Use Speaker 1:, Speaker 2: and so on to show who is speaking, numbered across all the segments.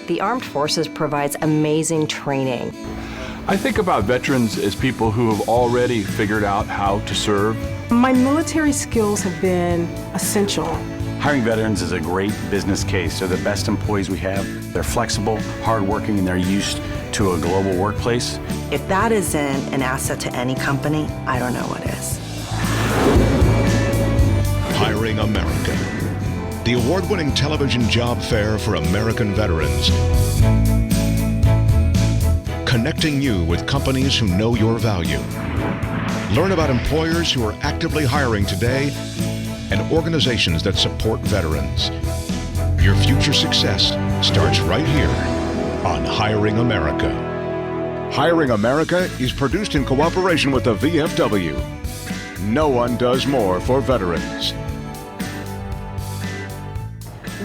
Speaker 1: the Armed Forces provides amazing training.
Speaker 2: I think about veterans as people who have already figured out how to serve.
Speaker 3: My military skills have been essential.
Speaker 4: Hiring veterans is a great business case. They're the best employees we have. They're flexible, hardworking, and they're used to a global workplace.
Speaker 5: If that isn't an asset to any company, I don't know what is.
Speaker 6: Hiring America, the award-winning television job fair for American veterans. Connecting you with companies who know your value. Learn about employers who are actively hiring today and organizations that support veterans. Your future success starts right here on Hiring America. Hiring America is produced in cooperation with the VFW. No one does more for veterans.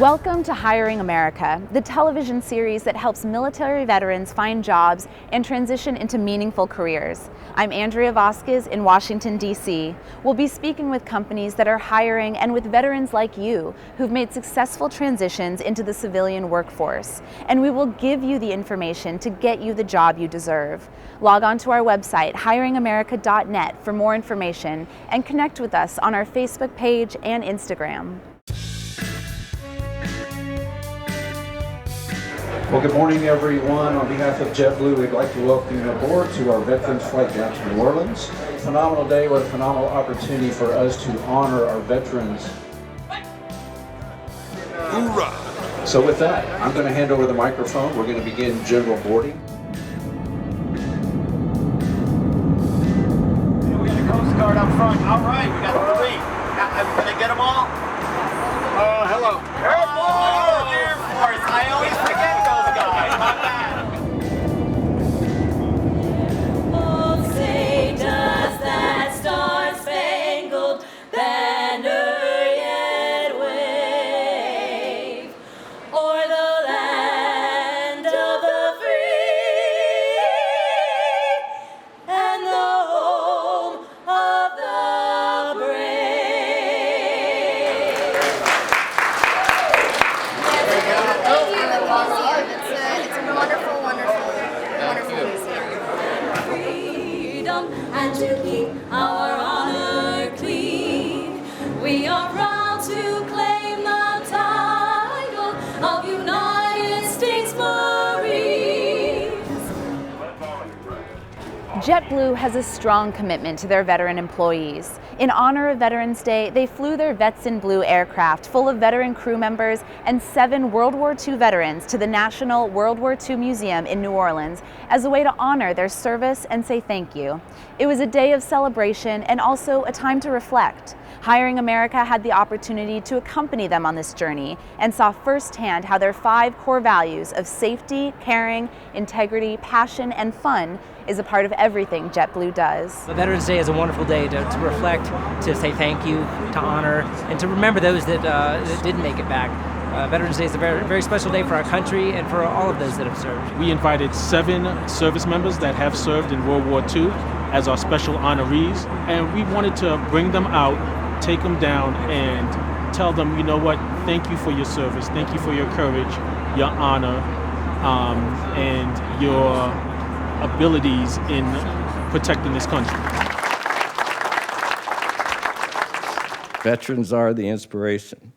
Speaker 7: Welcome to Hiring America, the television series that helps military veterans find jobs and transition into meaningful careers. I'm Andrea Vasquez in Washington, D.C. We'll be speaking with companies that are hiring and with veterans like you who've made successful transitions into the civilian workforce. And we will give you the information to get you the job you deserve. Log on to our website, hiringamerica.net, for more information and connect with us on our Facebook page and Instagram.
Speaker 8: Well, good morning, everyone. On behalf of JetBlue, we'd like to welcome you aboard to our Veterans Flight down to New Orleans. Phenomenal day, what a phenomenal opportunity for us to honor our veterans. Hoorah! So with that, I'm going to hand over the microphone. We're going to begin general boarding.
Speaker 9: We got a Coast Guard up front. All right, we got 3. Can I get them all? Hello. Air Force. I always forget those guys. My bad.
Speaker 10: Oh, say does that star-spangled banner yet wave o'er the land of the free and the home of the brave? And to keep our honor clean, we are proud to claim the title of United States Marines.
Speaker 7: JetBlue has a strong commitment to their veteran employees. In honor of Veterans Day, they flew their Vets in Blue aircraft full of veteran crew members and 7 World War II veterans to the National World War II Museum in New Orleans as a way to honor their service and say thank you. It was a day of celebration and also a time to reflect. Hiring America had the opportunity to accompany them on this journey and saw firsthand how their 5 core values of safety, caring, integrity, passion, and fun is a part of everything JetBlue does.
Speaker 11: Veterans Day is a wonderful day to reflect, to say thank you, to honor, and to remember those that didn't make it back. Veterans Day is a very, very special day for our country and for all of those that have served.
Speaker 12: We invited 7 service members that have served in World War II as our special honorees, and we wanted to bring them out, take them down, and tell them, you know what, thank you for your service, thank you for your courage, your honor, and your abilities in protecting this country.
Speaker 13: Veterans are the inspiration.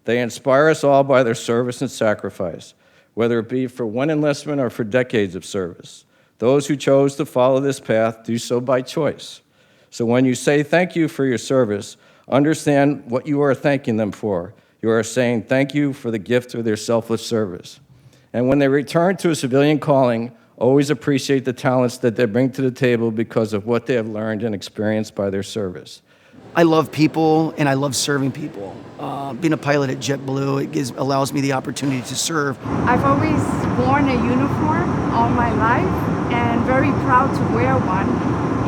Speaker 13: They inspire us all by their service and sacrifice, whether it be for one enlistment or for decades of service. Those who chose to follow this path do so by choice. So when you say thank you for your service, understand what you are thanking them for. You are saying thank you for the gift of their selfless service. And when they return to a civilian calling, always appreciate the talents that they bring to the table because of what they have learned and experienced by their service.
Speaker 14: I love people and I love serving people. Being a pilot at JetBlue, it allows me the opportunity to serve.
Speaker 15: I've always worn a uniform all my life and very proud to wear one,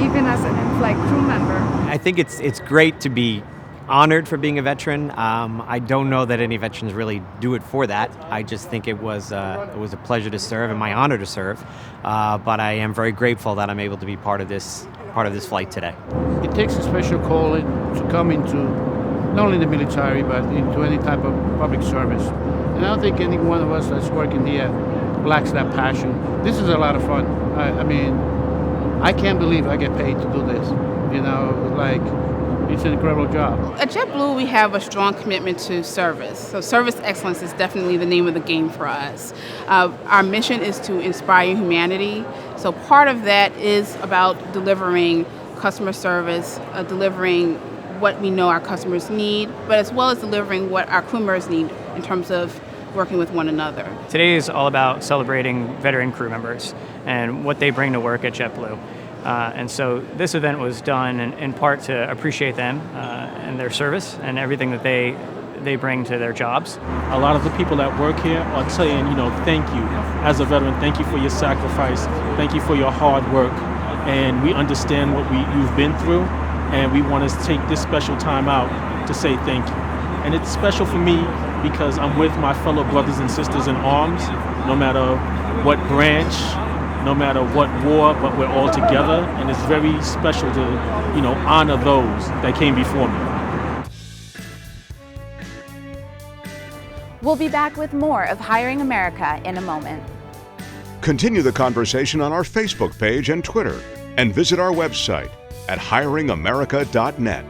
Speaker 15: even as an in-flight crew member.
Speaker 16: I think it's great to be honored for being a veteran. I don't know that any veterans really do it for that. I just think it was a pleasure to serve and my honor to serve. But I am very grateful that I'm able to be part of this flight today.
Speaker 17: It takes a special calling to come into not only the military but into any type of public service. And I don't think any one of us that's working here lacks that passion. This is a lot of fun. I mean, I can't believe I get paid to do this. You know, like, it's an incredible job.
Speaker 18: At JetBlue, we have a strong commitment to service. So service excellence is definitely the name of the game for us. Our mission is to inspire humanity. So part of that is about delivering customer service, delivering what we know our customers need, but as well as delivering what our crew members need in terms of working with one another.
Speaker 19: Today is all about celebrating veteran crew members and what they bring to work at JetBlue. And so this event was done in part to appreciate them and their service and everything that they bring to their jobs.
Speaker 12: A lot of the people that work here are saying, you know, thank you. As a veteran, thank you for your sacrifice. Thank you for your hard work. And we understand what you've been through, and we want to take this special time out to say thank you. And it's special for me because I'm with my fellow brothers and sisters in arms, no matter what branch, no matter what war, but we're all together, and it's very special to, you know, honor those that came before me.
Speaker 7: We'll be back with more of Hiring America in a moment.
Speaker 6: Continue the conversation on our Facebook page and Twitter, and visit our website at hiringamerica.net.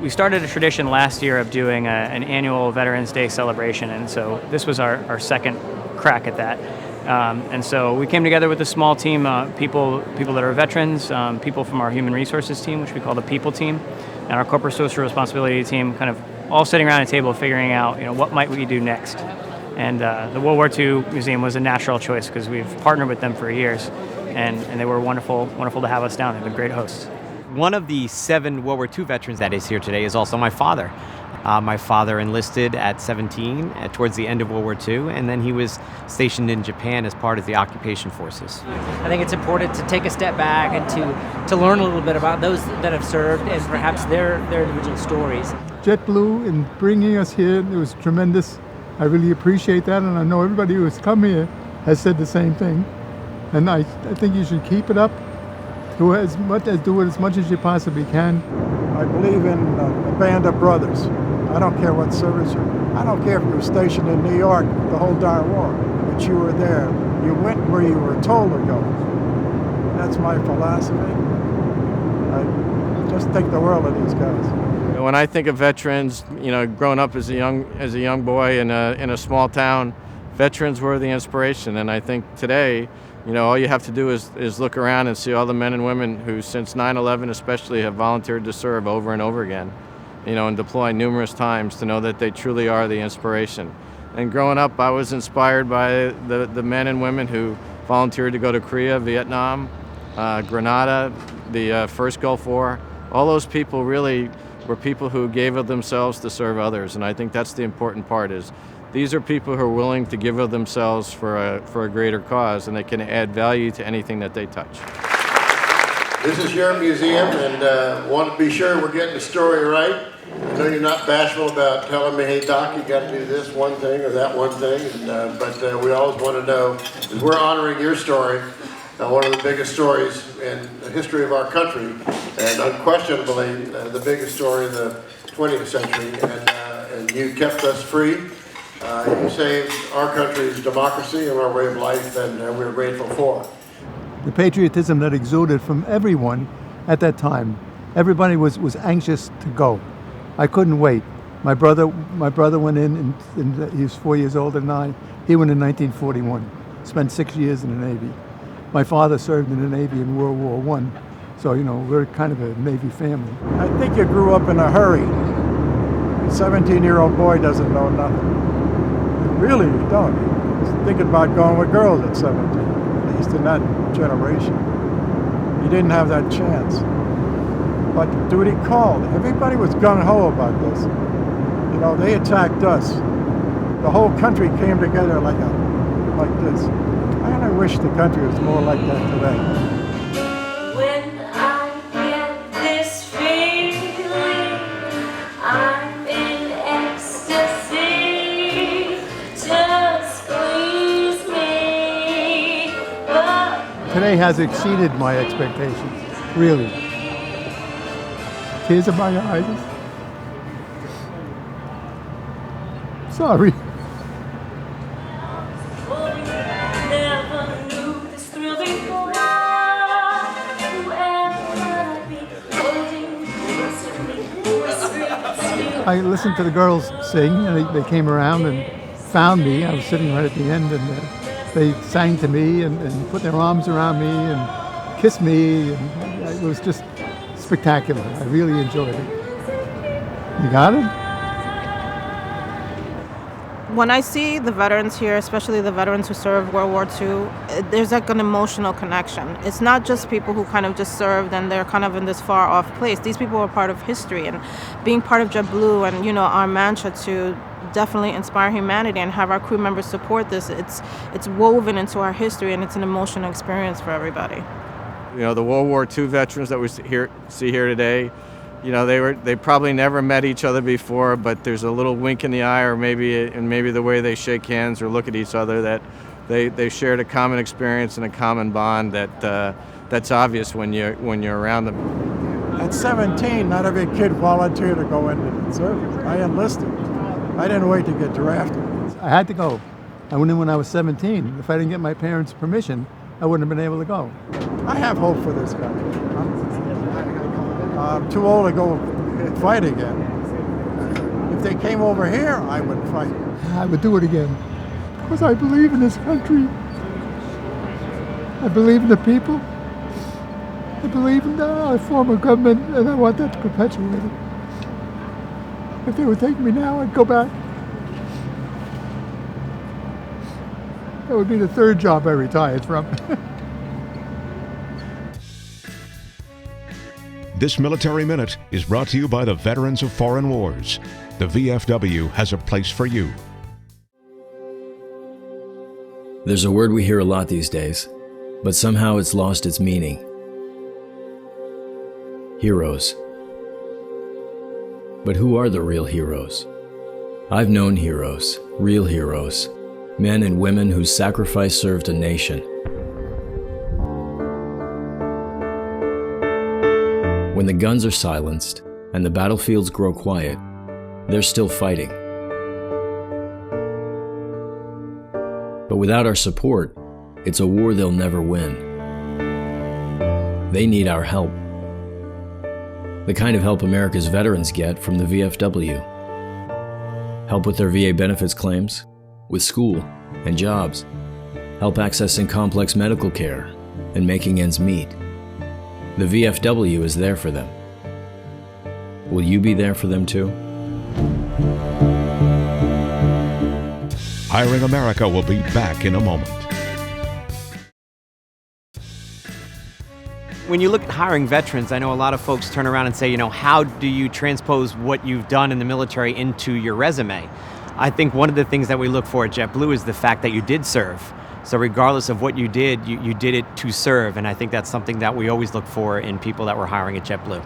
Speaker 19: We started a tradition last year of doing an annual Veterans Day celebration, and so this was our second crack at that. And so we came together with a small team, people that are veterans, people from our human resources team, which we call the people team, and our corporate social responsibility team, kind of all sitting around a table figuring out, you know, what might we do next. And the World War II Museum was a natural choice because we've partnered with them for years, and they were wonderful to have us down. They've been great hosts.
Speaker 16: One of the 7 World War II veterans that is here today is also my father. My father enlisted at 17 towards the end of World War II, and then he was stationed in Japan as part of the occupation forces.
Speaker 11: I think it's important to take a step back and to learn a little bit about those that have served and perhaps their individual stories.
Speaker 20: JetBlue, in bringing us here, it was tremendous. I really appreciate that, and I know everybody who has come here has said the same thing. And I think you should keep it up. Do it as much as you possibly can.
Speaker 21: I believe in a band of brothers. I don't care what service you're. I don't care if you were stationed in New York the whole darn war, but you were there. You went where you were told to go. That's my philosophy. I just think the world of these guys.
Speaker 22: When I think of veterans, you know, growing up as a young boy in a small town, veterans were the inspiration. And I think today, you know, all you have to do is look around and see all the men and women who, since 9/11 especially, have volunteered to serve over and over again, you know, and deploy numerous times, to know that they truly are the inspiration. And growing up, I was inspired by the men and women who volunteered to go to Korea, Vietnam, Grenada, the first Gulf War. All those people really were people who gave of themselves to serve others, and I think that's the important part. Is these are people who are willing to give of themselves for a greater cause, and they can add value to anything that they touch.
Speaker 23: This is your museum, and want to be sure we're getting the story right. I know you're not bashful about telling me, hey Doc, you got to do this one thing or that one thing, but we always want to know, because we're honoring your story, one of the biggest stories in the history of our country, and unquestionably the biggest story in the 20th century, and you kept us free. You saved our country's democracy and our way of life, and we're grateful for it.
Speaker 20: The patriotism that exuded from everyone at that time, everybody was anxious to go. I couldn't wait. My brother went in, and he was 4 years older than I. He went in 1941, spent 6 years in the Navy. My father served in the Navy in World War I, so, you know, we're kind of a Navy family.
Speaker 21: I think you grew up in a hurry. A 17-year-old boy doesn't know nothing. Really, you don't. He's thinking about going with girls at 17, at least in that generation. You didn't have that chance. But duty called. Everybody was gung-ho about this. You know, they attacked us. The whole country came together like this. And I wish the country was more like that today.
Speaker 10: When I get this feeling, I'm in ecstasy. Just squeeze me.
Speaker 20: Today has exceeded my expectations, really. Tears in my eyes. Sorry.
Speaker 10: Never knew this thrill before. Whoever could be holding close to me, whispering.
Speaker 20: I listened to the girls sing, and they came around and found me. I was sitting right at the end, and they sang to me and put their arms around me and kissed me. And it was just spectacular. I really enjoyed it. You got it?
Speaker 1: When I see the veterans here, especially the veterans who served World War II, there's like an emotional connection. It's not just people who kind of just served and they're kind of in this far off place. These people are part of history, and being part of JetBlue and, you know, our mantra to definitely inspire humanity and have our crew members support this, it's woven into our history, and it's an emotional experience for everybody.
Speaker 22: You know, the World War II veterans that we see here today, you know, they probably never met each other before, but there's a little wink in the eye, or maybe the way they shake hands or look at each other, that they shared a common experience and a common bond that's obvious when you're around them.
Speaker 21: At 17, not every kid volunteered to go into the service. I enlisted. I didn't wait to get drafted.
Speaker 20: I had to go. I went in when I was 17. If I didn't get my parents' permission, I wouldn't have been able to go.
Speaker 21: I have hope for this country. I'm too old to go fight again. If they came over here, I would fight.
Speaker 20: I would do it again. Because I believe in this country. I believe in the people. I believe in our form of government, and I want that to perpetuate it. If they would take me now, I'd go back. That would be the third job I retired from.
Speaker 6: This Military Minute is brought to you by the Veterans of Foreign Wars. The VFW has a place for you.
Speaker 2: There's a word we hear a lot these days, but somehow it's lost its meaning. Heroes. But who are the real heroes? I've known heroes, real heroes, men and women whose sacrifice served a nation. When the guns are silenced and the battlefields grow quiet, they're still fighting. But without our support, it's a war they'll never win. They need our help. The kind of help America's veterans get from the VFW. Help with their VA benefits claims, with school and jobs, help accessing complex medical care, and making ends meet. The VFW is there for them. Will you be there for them too?
Speaker 6: Hiring America will be back in a moment.
Speaker 16: When you look at hiring veterans, I know a lot of folks turn around and say, you know, how do you transpose what you've done in the military into your resume? I think one of the things that we look for at JetBlue is the fact that you did serve. So regardless of what you did, you did it to serve, and I think that's something that we always look for in people that we're hiring at JetBlue.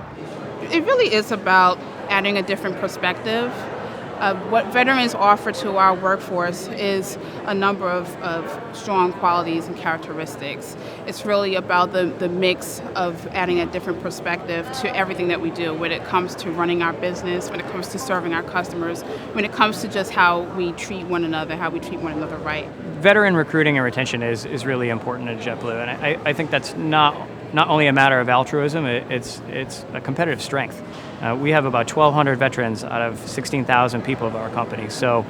Speaker 18: It really is about adding a different perspective. What veterans offer to our workforce is a number of strong qualities and characteristics. It's really about the mix of adding a different perspective to everything that we do when it comes to running our business, when it comes to serving our customers, when it comes to just how we treat one another, how we treat one another right.
Speaker 19: Veteran recruiting and retention is really important at JetBlue, and I think that's not only a matter of altruism, it's a competitive strength. We have about 1,200 veterans out of 16,000 people of our company, so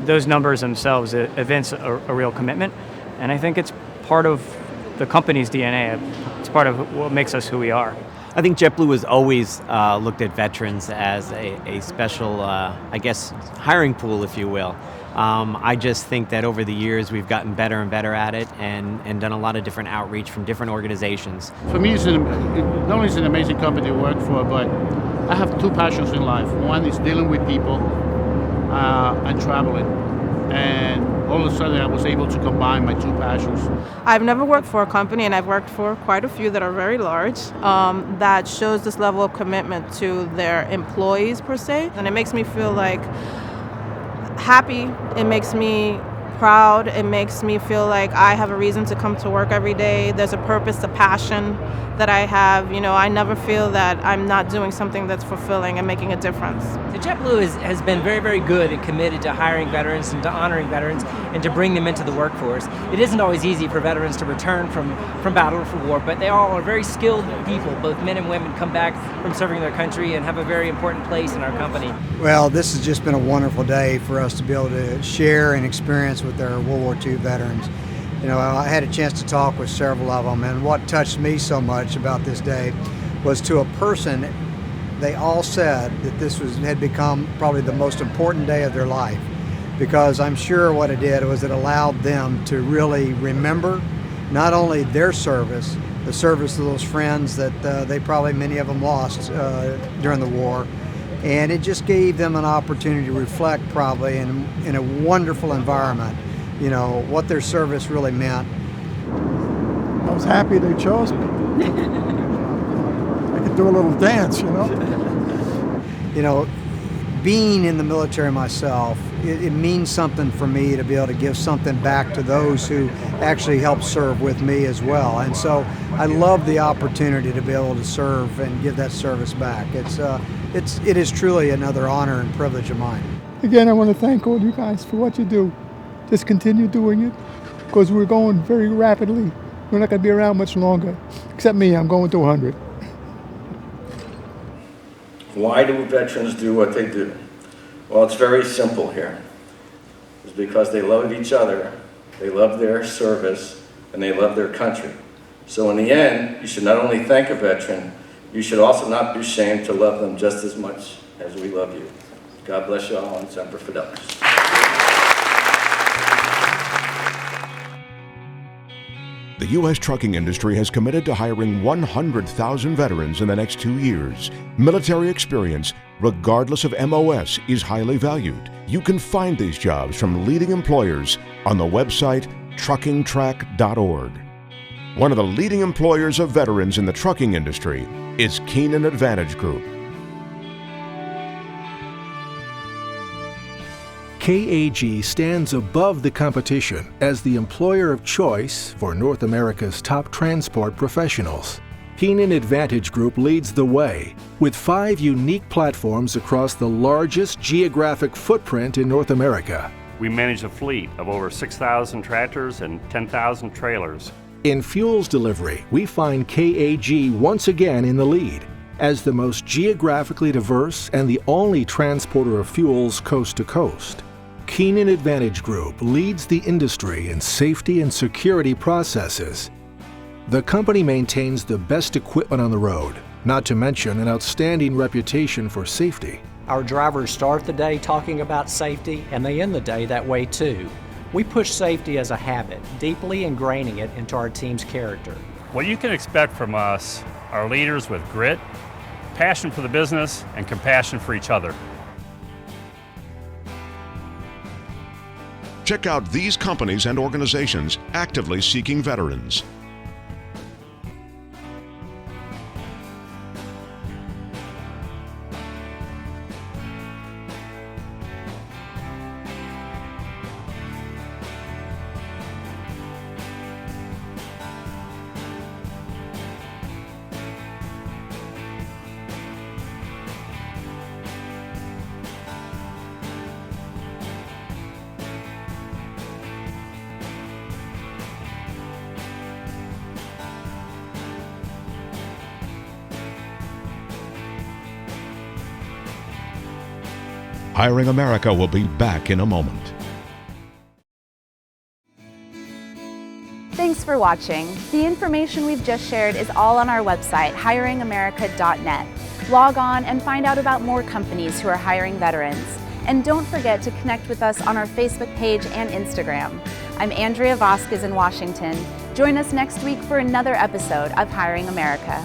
Speaker 19: those numbers themselves evince a real commitment, and I think it's part of the company's DNA. It's part of what makes us who we are.
Speaker 16: I think JetBlue has always looked at veterans as a special, hiring pool, if you will. I just think that over the years we've gotten better and better at it and done a lot of different outreach from different organizations.
Speaker 17: For me, not only is it an amazing company to work for, but I have two passions in life. One is dealing with people and traveling. And all of a sudden I was able to combine my two passions.
Speaker 1: I've never worked for a company, and I've worked for quite a few that are very large, that shows this level of commitment to their employees per se. And it makes me feel like happy. It makes me proud. It makes me feel like I have a reason to come to work every day. There's a purpose, a passion that I have. You know, I never feel that I'm not doing something that's fulfilling and making a difference.
Speaker 11: So JetBlue has been very, very good and committed to hiring veterans and to honoring veterans and to bring them into the workforce. It isn't always easy for veterans to return from battle or from war, but they all are very skilled people. Both men and women come back from serving their country and have a very important place in our company.
Speaker 3: Well, this has just been a wonderful day for us to be able to share and experience with our World War II veterans. You know, I had a chance to talk with several of them, and what touched me so much about this day was, to a person, they all said that this had become probably the most important day of their life, because I'm sure what it did was it allowed them to really remember not only their service, the service of those friends that they probably, many of them, lost during the war, and it just gave them an opportunity to reflect probably in a wonderful environment, you know, what their service really meant.
Speaker 21: I was happy they chose me. I could do a little dance, you know.
Speaker 3: You know, being in the military myself, it means something for me to be able to give something back to those who actually help serve with me as well. And so I love the opportunity to be able to serve and give that service back. It is truly another honor and privilege of mine.
Speaker 20: Again, I want to thank all you guys for what you do. Just continue doing it, because we're going very rapidly. We're not going to be around much longer. Except me, I'm going to 100.
Speaker 13: Why do veterans do what they do? Well, it's very simple here. It's because they love each other, they love their service, and they love their country. So in the end, you should not only thank a veteran, you should also not be ashamed to love them just as much as we love you. God bless you all, and Semper Fidelis.
Speaker 6: The U.S. trucking industry has committed to hiring 100,000 veterans in the next 2 years. Military experience, regardless of MOS, is highly valued. You can find these jobs from leading employers on the website truckingtrack.org. One of the leading employers of veterans in the trucking industry is Keenan Advantage Group.
Speaker 4: KAG stands above the competition as the employer of choice for North America's top transport professionals. Keenan Advantage Group leads the way with 5 unique platforms across the largest geographic footprint in North America.
Speaker 5: We manage a fleet of over 6,000 tractors and 10,000 trailers.
Speaker 4: In fuels delivery, we find KAG once again in the lead as the most geographically diverse and the only transporter of fuels coast to coast. Keenan Advantage Group leads the industry in safety and security processes. The company maintains the best equipment on the road, not to mention an outstanding reputation for safety.
Speaker 24: Our drivers start the day talking about safety, and they end the day that way too. We push safety as a habit, deeply ingraining it into our team's character.
Speaker 5: What you can expect from us are leaders with grit, passion for the business, and compassion for each other.
Speaker 6: Check out these companies and organizations actively seeking veterans. Hiring America will be back in a moment.
Speaker 7: Thanks for watching. The information we've just shared is all on our website, hiringamerica.net. Log on and find out about more companies who are hiring veterans. And don't forget to connect with us on our Facebook page and Instagram. I'm Andrea Vasquez in Washington. Join us next week for another episode of Hiring America.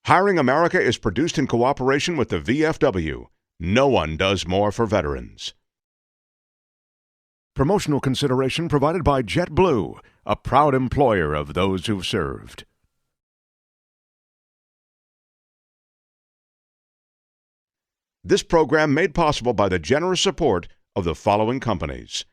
Speaker 6: Hiring America is produced in cooperation with the VFW. No one does more for veterans. Promotional consideration provided by JetBlue, a proud employer of those who've served. This program made possible by the generous support of the following companies: